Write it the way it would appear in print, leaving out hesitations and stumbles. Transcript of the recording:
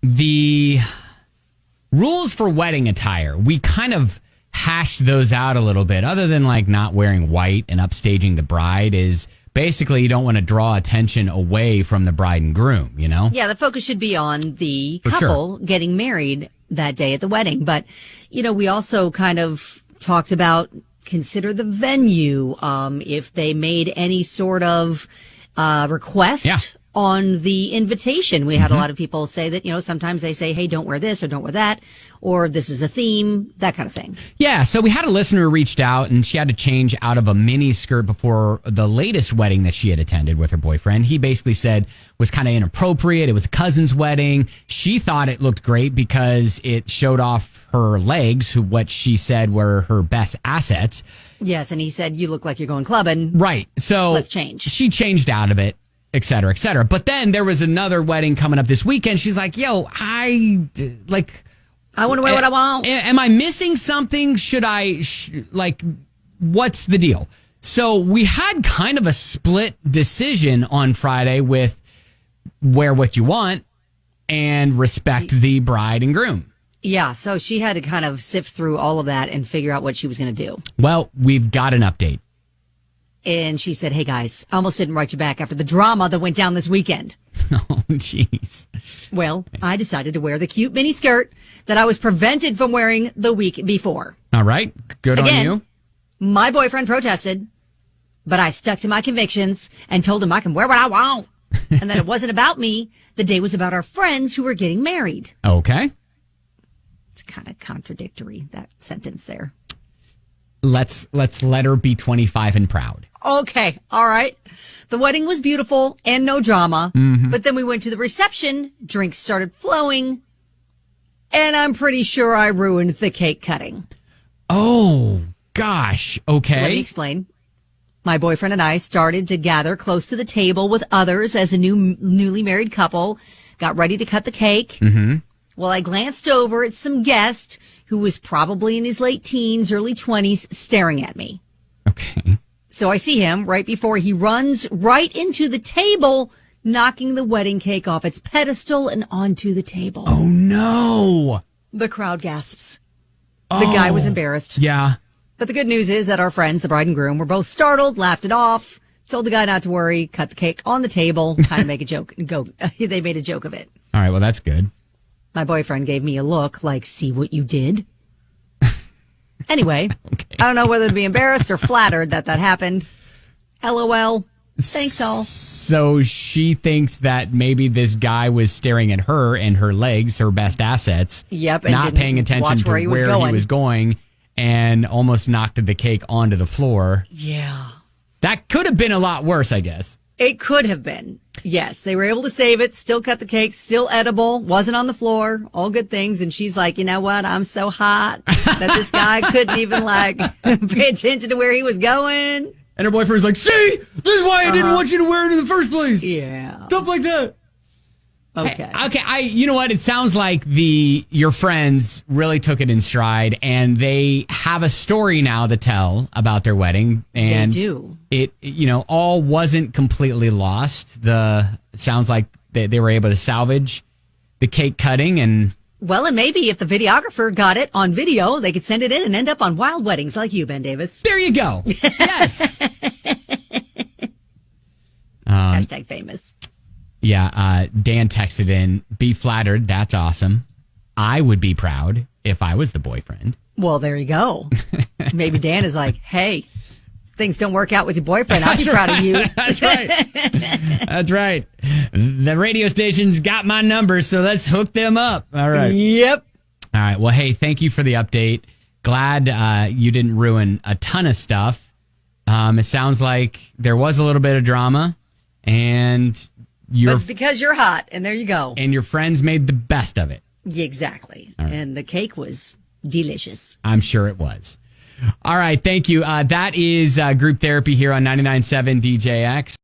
The rules for wedding attire, we kind of hashed those out a little bit. Other than like not wearing white and upstaging the bride, is basically you don't want to draw attention away from the bride and groom, you know? Yeah, the focus should be on the couple getting married that day at the wedding. But, we also kind of talked about consider the venue, if they made any sort of request on the invitation. We had a lot of people say that, sometimes they say, hey, don't wear this or don't wear that, or this is a theme, that kind of thing. Yeah, so we had a listener who reached out, and she had to change out of a mini skirt before the latest wedding that she had attended with her boyfriend. He basically said was kind of inappropriate. It was a cousin's wedding. She thought it looked great because it showed off her legs, what she said were her best assets. Yes, and he said, you look like you're going clubbing. Right, so let's change. She changed out of it, et cetera, et cetera. But then there was another wedding coming up this weekend. She's like, yo, I want to wear what I want. Am I missing something? Should I, what's the deal? So we had kind of a split decision on Friday with wear what you want and respect the bride and groom. Yeah, so she had to kind of sift through all of that and figure out what she was going to do. Well, we've got an update. And she said, hey, guys, I almost didn't write you back after the drama that went down this weekend. Oh, jeez. Well, I decided to wear the cute mini skirt that I was prevented from wearing the week before. All right. Good on you. My boyfriend protested, but I stuck to my convictions and told him I can wear what I want. And that it wasn't about me. The day was about our friends who were getting married. Okay. It's kind of contradictory, that sentence there. Let's let her be 25 and proud. Okay. All right. The wedding was beautiful and no drama. Mm-hmm. But then we went to the reception. Drinks started flowing. And I'm pretty sure I ruined the cake cutting. Oh, gosh. Okay. Let me explain. My boyfriend and I started to gather close to the table with others as a newly married couple. Got ready to cut the cake. Mm-hmm. Well, I glanced over at some guest who was probably in his late teens, early 20s, staring at me. Okay. So I see him right before he runs right into the table, knocking the wedding cake off its pedestal and onto the table. Oh, no. The crowd gasps. The guy was embarrassed. Yeah. But the good news is that our friends, the bride and groom, were both startled, laughed it off, told the guy not to worry, cut the cake on the table, kind of make a joke. They made a joke of it. All right, well, that's good. My boyfriend gave me a look like, see what you did? Anyway, okay. I don't know whether to be embarrassed or flattered that happened. LOL. Thanks, all. So she thinks that maybe this guy was staring at her and her legs, her best assets. Yep. And not paying attention to where he was going and almost knocked the cake onto the floor. Yeah. That could have been a lot worse, I guess. It could have been. Yes, they were able to save it, still cut the cake, still edible, wasn't on the floor, all good things. And she's like, you know what? I'm so hot that this guy couldn't even pay attention to where he was going. And her boyfriend's like, see, this is why I didn't want you to wear it in the first place. Yeah. Stuff like that. Okay. You know what? It sounds like your friends really took it in stride, and they have a story now to tell about their wedding. And they do. It, all wasn't completely lost. It sounds like they were able to salvage the cake cutting and. Well, and maybe if the videographer got it on video, they could send it in and end up on Wild Weddings like you, Ben Davis. There you go. Yes. Hashtag famous. Yeah, Dan texted in, be flattered, that's awesome. I would be proud if I was the boyfriend. Well, there you go. Maybe Dan is like, hey, things don't work out with your boyfriend. I'll be proud of you. That's right. That's right. The radio station's got my number, so let's hook them up. All right. Yep. All right. Well, hey, thank you for the update. Glad you didn't ruin a ton of stuff. It sounds like there was a little bit of drama, and but it's because you're hot, and there you go. And your friends made the best of it. Exactly. Right. And the cake was delicious. I'm sure it was. All right. Thank you. That is Group Therapy here on 99.7 DJX.